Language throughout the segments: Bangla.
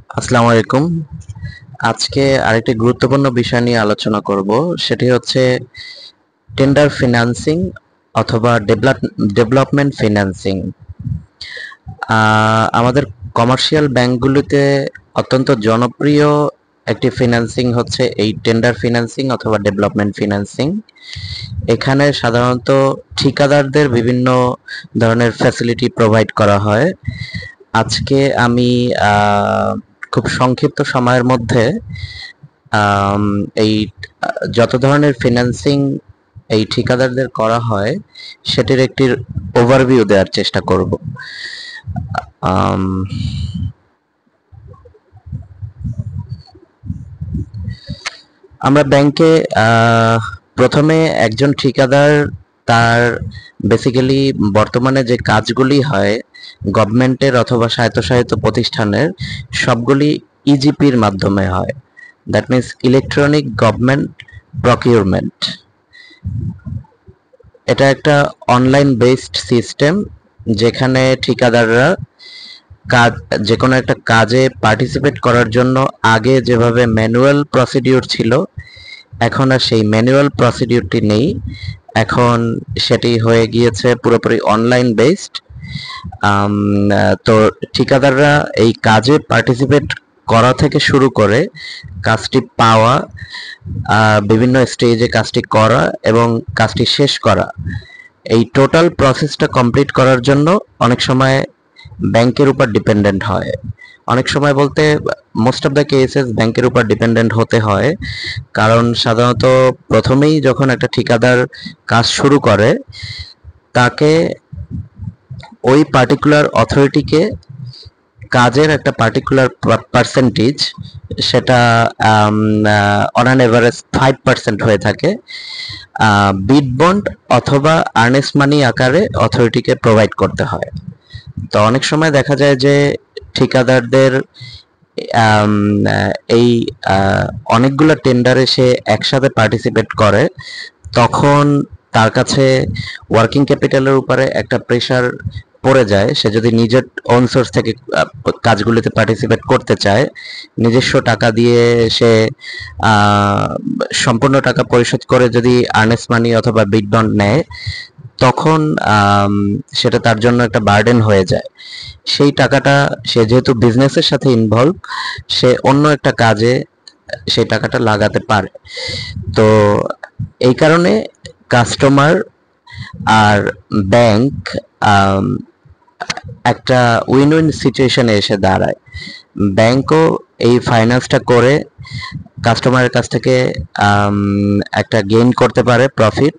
আসসালামু আলাইকুম। আজকে আরেকটি গুরুত্বপূর্ণ বিষয় নিয়ে আলোচনা করব। সেটি হচ্ছে টেন্ডার ফিন্যান্সিং অথবা ডেভেলপমেন্ট ফিন্যান্সিং। আমাদের কমার্শিয়াল ব্যাংকগুলিতে অত্যন্ত জনপ্রিয় একটি ফিন্যান্সিং হচ্ছে এই টেন্ডার ফিন্যান্সিং অথবা ডেভেলপমেন্ট ফিন্যান্সিং। এখানে সাধারণত ঠিকাদারদের বিভিন্ন ধরনের ফ্যাসিলিটি প্রোভাইড করা হয়। আজকে আমি খুব সংক্ষিপ্ত সময়ের মধ্যে আম, এই যত ধরনের ফিন্যান্সিং এই ঠিকাদারদের করা হয় সেটির একটি ওভারভিউ দেওয়ার চেষ্টা করব। আম, আমরা ব্যাংকে প্রথমে একজন ঠিকাদার তার বেসিক্যালি বর্তমানে যে কাজগুলি হয় গভর্নমেন্টের অথবা স্বায়ত্তশাসিত প্রতিষ্ঠানের সবগুলি ইজিপির মাধ্যমে হয়। That means electronic government procurement. এটা একটা অনলাইন বেসড সিস্টেম যেখানে ঠিকাদাররা কাজ যে কোনো একটা কাজে পার্টিসিপেট করার জন্য আগে যেভাবে ম্যানুয়াল প্রসিডিউর ছিল এখন আর সেই ম্যানুয়াল প্রসিডিউরটি নেই। এখন সেটি হয়ে গিয়েছে পুরোপুরি অনলাইন বেসড। তো ঠিকাদাররা এই কাজে পার্টিসিপেট করা থেকে শুরু করে কাজটি পাওয়া, বিভিন্ন স্টেজে কাজটি করা এবং কাজটি শেষ করা, এই টোটাল প্রসেসটা কমপ্লিট করার জন্য অনেক সময় ব্যাংকের উপর ডিপেন্ডেন্ট হয়। অনেক সময় বলতে মোস্ট অফ দ্য কেসেস ব্যাংকের উপর ডিপেন্ডেন্ট হতে হয়, কারণ সাধারণত প্রথমেই যখন একটা ঠিকাদার কাজ শুরু করে তাকে ওই পার্টিকুলার অথরিটিকে কাজের একটা পার্টিকুলার পার্সেন্টেজ, সেটা অন অ্যান এভারেজ 5% হয়ে থাকে, বিড বন্ড অথবা আর্নেস্ট মানি আকারে অথরিটিকে প্রোভাইড করতে হয়। তো অনেক সময় দেখা যায় যে ঠিকাদারদের এই অনেকগুলো টেন্ডারে সে একসাথে পার্টিসিপেট করে, তখন তার কাছে ওয়ার্কিং ক্যাপিটালের উপরে একটা প্রেশার পড়ে যায়। সে যদি নিজের ওন সোর্স থেকে কাজগুলিতে পার্টিসিপেট করতে চায়, নিজস্ব টাকা দিয়ে সে সম্পূর্ণ টাকা পরিশোধ করে যদি আর্নেস্ট মানি অথবা বিড বন্ড নেয়, তখন সেটা তার জন্য একটা বার্ডেন হয়ে যায়। সেই টাকাটা সে যেহেতু বিজনেসের সাথে ইনভলভ, সে অন্য একটা কাজে সেই টাকাটা লাগাতে পারে। তো এই কারণে কাস্টমার আর ব্যাংক একটা উইন উইন সিচুয়েশনে এসে দাঁড়ায়। ব্যাংকও এই ফাইন্যান্সটা করে কাস্টমারের কাছ থেকে একটা গেইন করতে পারে প্রফিট,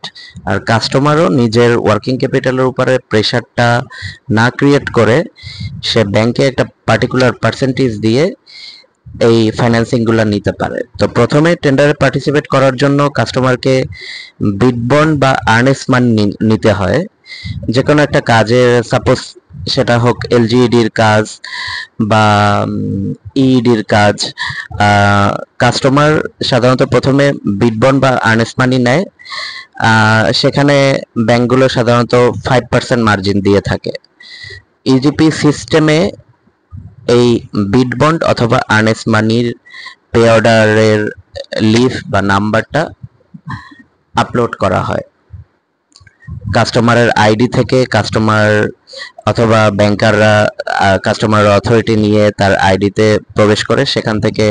আর কাস্টমারও নিজের ওয়ার্কিং ক্যাপিটালের উপরে প্রেশারটা না ক্রিয়েট করে সে ব্যাংকে একটা পার্টিকুলার পার্সেন্টেজ দিয়ে এই ফাইন্যান্সিংগুলো নিতে পারে। তো প্রথমে টেন্ডারে পার্টিসিপেট করার জন্য কাস্টমারকে বিড বন্ড বা আর্নেস্ট মানি নিতে হয় যে কোনো একটা কাজের। সাপোজ সেটা হোক এলজিইডির কাজ বা ইইডির কাজ, কাস্টমার সাধারণত প্রথমে বিড বন্ড বা আর্নেস্ট মানি নেয়। সেখানে ব্যাংকগুলো সাধারণত 5% মার্জিন দিয়ে থাকে। ইজিপি সিস্টেমে এই বিড বন্ড অথবা আর্নেস্ট মানির পে অর্ডারের লিফ বা নাম্বারটা আপলোড করা হয় কাস্টমারের আইডি থেকে। কাস্টমার অথবা ব্যাংকাররা কাস্টমার অথরিটি নিয়ে তার আইডিতে প্রবেশ করে সেখান থেকে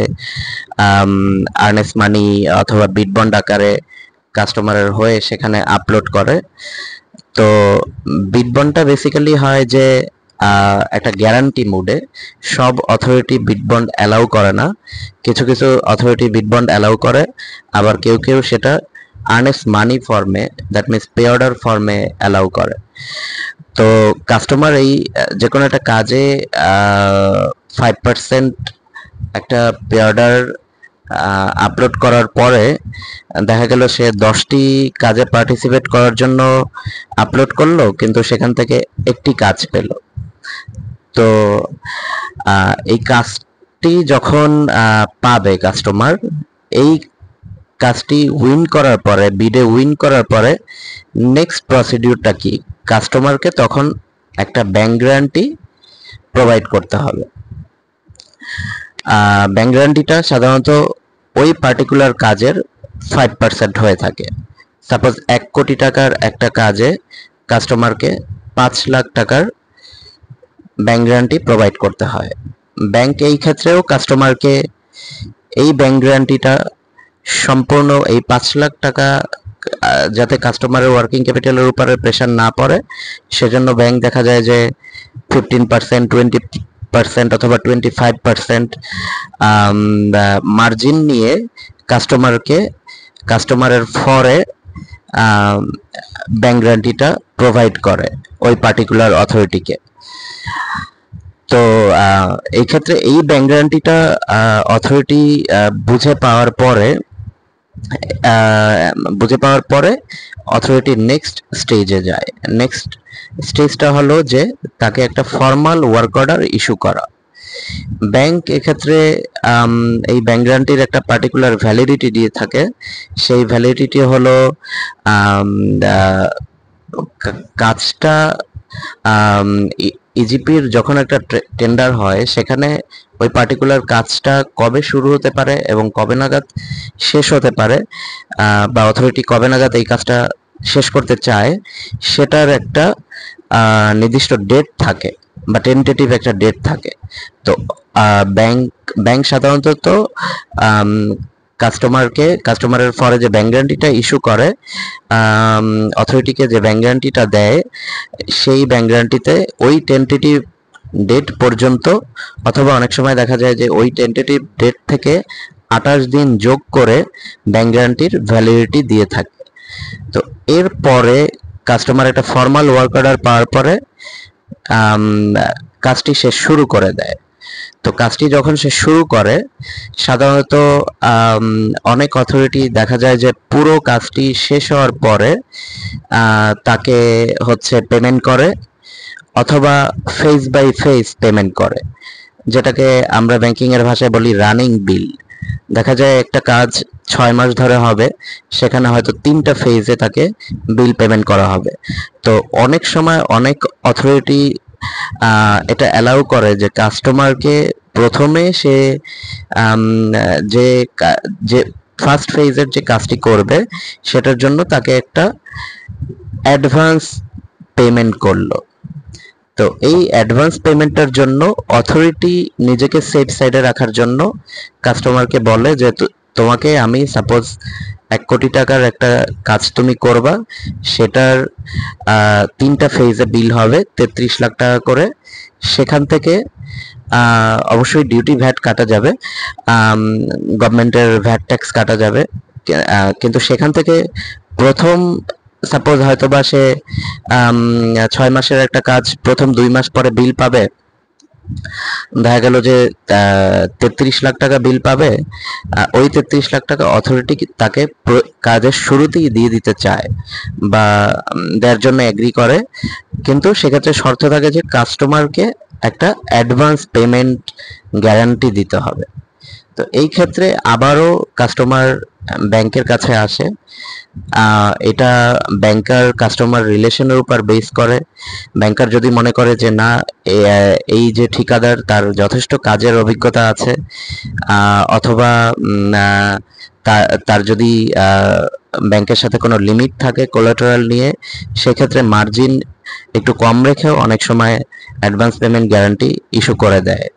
আর্নেস্ট মানি অথবা বিড বন্ড আকারে কাস্টমারের হয়ে সেখানে আপলোড করে। তো বিড বন্ডটা বেসিক্যালি হয় যে একটা গ্যারান্টি মুডে। সব অথরিটি বিড বন্ড অ্যালাউ করে না, কিছু কিছু অথরিটি বিড বন্ড অ্যালাউ করে, আবার কেউ কেউ সেটা আর্নেস্ট মানি ফর্মে, দ্যাট মিনস পে অর্ডার ফর্মে অ্যালাউ করে। তো কাস্টমার এই যে কোনো একটা কাজে 5% একটা পে অর্ডার আপলোড করার পরে দেখা গেল সে 10টি কাজে পার্টিসিপেট করার জন্য আপলোড করলো, কিন্তু সেখান থেকে একটি কাজ পেল। তো এই কাজটি যখন পাবে কাস্টমার, এই কাজটি উইন করার পরে, বিডে উইন করার পরে নেক্সট প্রসিডিউরটা কি, কাস্টমারকে তখন একটা ব্যাংক গ্যারান্টি প্রোভাইড করতে হবে। ব্যাংক গ্যারান্টিটা সাধারণত ওই পার্টিকুলার কাজের 5% হয়ে থাকে। সাপোজ 1 কোটি টাকার একটা কাজে কাস্টমারকে 5 লাখ টাকার ব্যাংক গ্যারান্টি প্রোভাইড করতে হয়। ব্যাংক এই ক্ষেত্রেও কাস্টমারকে এই ব্যাংক গ্যারান্টিটা সম্পূর্ণ এই 5 লাখ টাকা যাতে কাস্টমারের ওয়ার্কিং ক্যাপিটালের উপরে প্রেশার না পড়ে, সেজন্য ব্যাংক দেখা যায় যে 15%, 20% অথবা 25% মার্জিন নিয়ে কাস্টমারের ফরে ব্যাংক গ্যারান্টিটা প্রোভাইড করে ওই পার্টিকুলার অথরিটিকে। তো এই ক্ষেত্রে এই ব্যাংক গ্যারান্টিটা অথরিটি বুঝে পাওয়ার পরে অথরিটি নেক্সট স্টেজে যায়। নেক্সট স্টেজটা হলো যে তাকে একটা ফর্মাল ওয়ার্ক অর্ডার ইস্যু করা। ব্যাংক এক্ষেত্রে এই ব্যাংক গ্যারান্টির একটা পার্টিকুলার ভ্যালিডিটি দিয়ে থাকে। সেই ভ্যালিডিটি হলো কাজটা ইজিপির যখন একটা টেন্ডার হয়, সেখানে ওই পার্টিকুলার কাজটা কবে শুরু হতে পারে এবং কবে নাগাদ শেষ হতে পারে, বা অথরিটি কবে নাগাদ এই কাজটা শেষ করতে চায়, সেটার একটা নির্দিষ্ট ডেট থাকে বা টেন্টেটিভ একটা ডেট থাকে। তো ব্যাংক সাধারণত কাস্টমারের ফরে যে ব্যাংক গ্যারান্টিটা ইস্যু করে, অথরিটিকে যে ব্যাংক গ্যারান্টিটা দেয়, সেই ব্যাংক গ্যারান্টিতে ওই টেন্টেটিভ ডেট পর্যন্ত, অথবা অনেক সময় দেখা যায় যে ওই টেন্টেটিভ ডেট থেকে 28 দিন যোগ করে ব্যাংক গ্যারান্টির ভ্যালিডিটি দিয়ে থাকে। তো এরপরে কাস্টমার একটা ফর্মাল ওয়ার্ক অর্ডার পাওয়ার পরে কাজটি সে শুরু করে দেয়। তো কাজটি যখন সে শুরু করে, সাধারণত অনেক অথরিটি দেখা যায় যে পুরো কাজটি শেষ হওয়ার পরে তাকে পেমেন্ট করে, অথবা ফেজ বাই ফেজ পেমেন্ট করে, যেটাকে আমরা ব্যাংকিং এর ভাষায় বলি রানিং বিল। দেখা যায় একটা কাজ 6 মাস ধরে হবে, সেখানে হয়তো 3টা ফেজে তাকে বিল পেমেন্ট করা হবে। তো অনেক সময় অনেক অথরিটি এটা অ্যালাউ করে যে কাস্টমারকে প্রথমে সে যে ফার্স্ট ফেজের যে কাজটি করবে, সেটার জন্য তাকে একটা অ্যাডভান্স পেমেন্ট করলো। তো এই অ্যাডভান্স পেমেন্টটার জন্য অথরিটি নিজেকে সেফ সাইডে রাখার জন্য কাস্টমারকে বলে যে তোমাকে আমি সাপোজ 1 কোটি টাকার একটা কাজ তুমি করবা, সেটার 3টা ফেজে বিল হবে 33 লাখ টাকা করে। সেখান থেকে অবশ্যই ডিউটি ভ্যাট কাটা যাবে, গভর্নমেন্টের ভ্যাট ট্যাক্স কাটা যাবে, কিন্তু সেখান থেকে প্রথম সাপোজ হয়তোবা সে 6 মাসের একটা কাজ প্রথম 2 মাস পরে বিল পাবে, দেখা গেল যে 33 লাখ টাকা বিল পাবে। ওই 33 লাখ টাকা অথরিটি তাকে কাজের শুরুতেই দিয়ে দিতে চায় বা দেওয়ার জন্য এগ্রি করে, কিন্তু সেক্ষেত্রে শর্ত থাকে যে কাস্টমারকে একটা অ্যাডভান্স পেমেন্ট গ্যারান্টি দিতে হবে। তো এই ক্ষেত্রে আবারও কাস্টমার ব্যাংকের কাছে আসে। এটা ব্যাংকার কাস্টমার রিলেশনের উপর বেস করে। ব্যাংকার যদি মনে করে যে না, এই যে ঠিকাদার তার যথেষ্ট কাজের অভিজ্ঞতা আছে, অথবা তার যদি ব্যাংকের সাথে কোনো লিমিট থাকে কোলাটেরাল নিয়ে, সেক্ষেত্রে মার্জিন একটু কম রেখেও অনেক সময় অ্যাডভান্স পেমেন্ট গ্যারান্টি ইস্যু করে দেয়।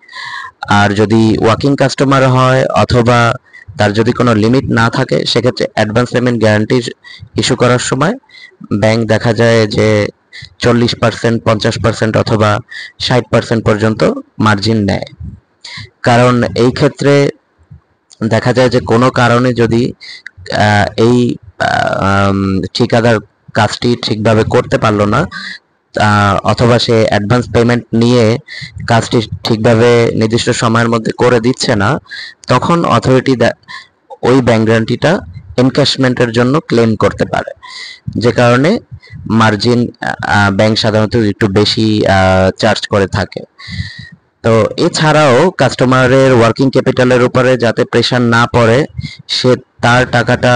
আর যদি ওয়ার্কিং কাস্টমার হয় অথবা তার যদি কোনো লিমিট না থাকে, সেক্ষেত্রে অ্যাডভান্স পেমেন্ট গ্যারান্টি ইস্যু করার সময় ব্যাংক দেখা যায় যে 40%, 50% অথবা 60% পর্যন্ত মার্জিন নেয়। কারণ এই ক্ষেত্রে দেখা যায় যে কোনো কারণে যদি এই ঠিকাদার কাজটি ঠিকভাবে করতে পারলো না, অথবা সে অ্যাডভান্স পেমেন্ট নিয়ে কাজটি ঠিকভাবে নির্দিষ্ট সময়ের মধ্যে করে দিচ্ছে না, তখন অথরিটি ওই ব্যাংক গ্যারান্টিটা এনক্যাশমেন্টের জন্য ক্লেম করতে পারে, যে কারণে মার্জিন ব্যাংক সাধারণত একটু বেশি চার্জ করে থাকে। তো এছাড়াও কাস্টমারের ওয়ার্কিং ক্যাপিটালের উপরে যাতে প্রেশার না পড়ে, সে তার টাকাটা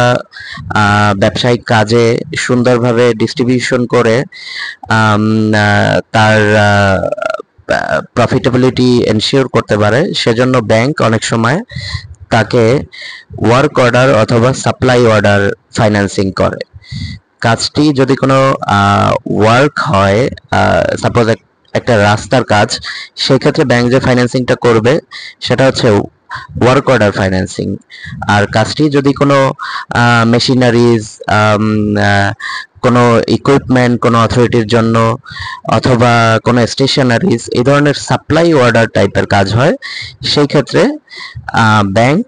ব্যবসায়িক কাজে সুন্দরভাবে ডিস্ট্রিবিউশন করে তার প্রফিটেবিলিটি এনশিওর করতে পারে, সেজন্য ব্যাংক অনেক সময় তাকে ওয়ার্ক অর্ডার অথবা সাপ্লাই অর্ডার ফাইন্যান্সিং করে। কাজটি যদি কোনো ওয়ার্ক হয়, সাপোজ একটা রাস্তার কাজ, সেক্ষেত্রে ব্যাংক যে ফাইন্যান্সিংটা করবে সেটা হচ্ছে ওয়ার্ক অর্ডার ফাইন্যান্সিং। আর কাজটি যদি কোনো মেশিনারিজ, কোনো ইকুইপমেন্ট কোনো অথরিটির জন্য অথবা কোনো স্টেশনারিজ, এই ধরনের সাপ্লাই অর্ডার টাইপের কাজ হয়, সেই ক্ষেত্রে ব্যাংক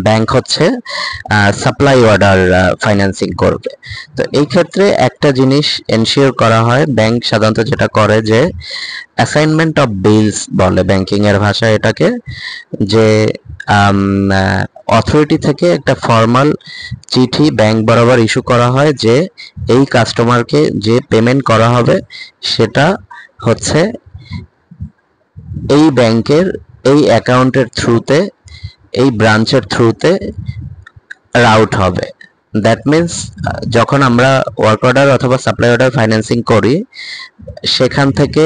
ব্যাংক হচ্ছে সাপ্লাই অর্ডার ফাইন্যান্সিং করবে। তো এই ক্ষেত্রে একটা জিনিস এনশিওর করা হয়, ব্যাংক সাধারণত যেটা করে যে অ্যাসাইনমেন্ট অফ বিলস বলে ব্যাংকিং এর ভাষায় এটাকে, যে অথরিটি থেকে একটা ফর্মাল চিঠি ব্যাংক বরাবর ইস্যু করা হয় যে এই কাস্টমারকে যে পেমেন্ট করা হবে সেটা হচ্ছে এই ব্যাংকের এই অ্যাকাউন্টের থ্রুতে, এই ব্রাঞ্চের থ্রুতে রাউট হবে। দ্যাট মিন্স যখন আমরা ওয়ার্ক অর্ডার অথবা সাপ্লাই অর্ডার ফাইন্যান্সিং করি, সেখান থেকে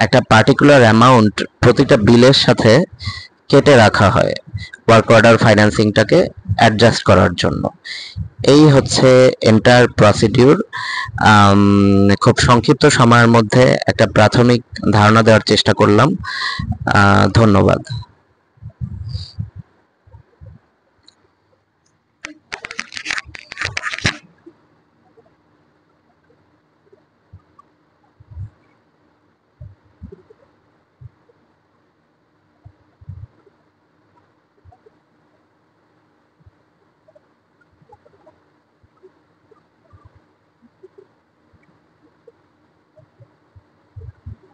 একটা পার্টিকুলার অ্যামাউন্ট প্রতিটা বিলের সাথে কেটে রাখা হয় ওয়ার্ক অর্ডার ফাইন্যান্সিংটাকে অ্যাডজাস্ট করার জন্য। এই হচ্ছে এন্টার প্রসিডিউর। খুব সংক্ষিপ্ত সময়ের মধ্যে একটা প্রাথমিক ধারণা দেওয়ার চেষ্টা করলাম। ধন্যবাদ।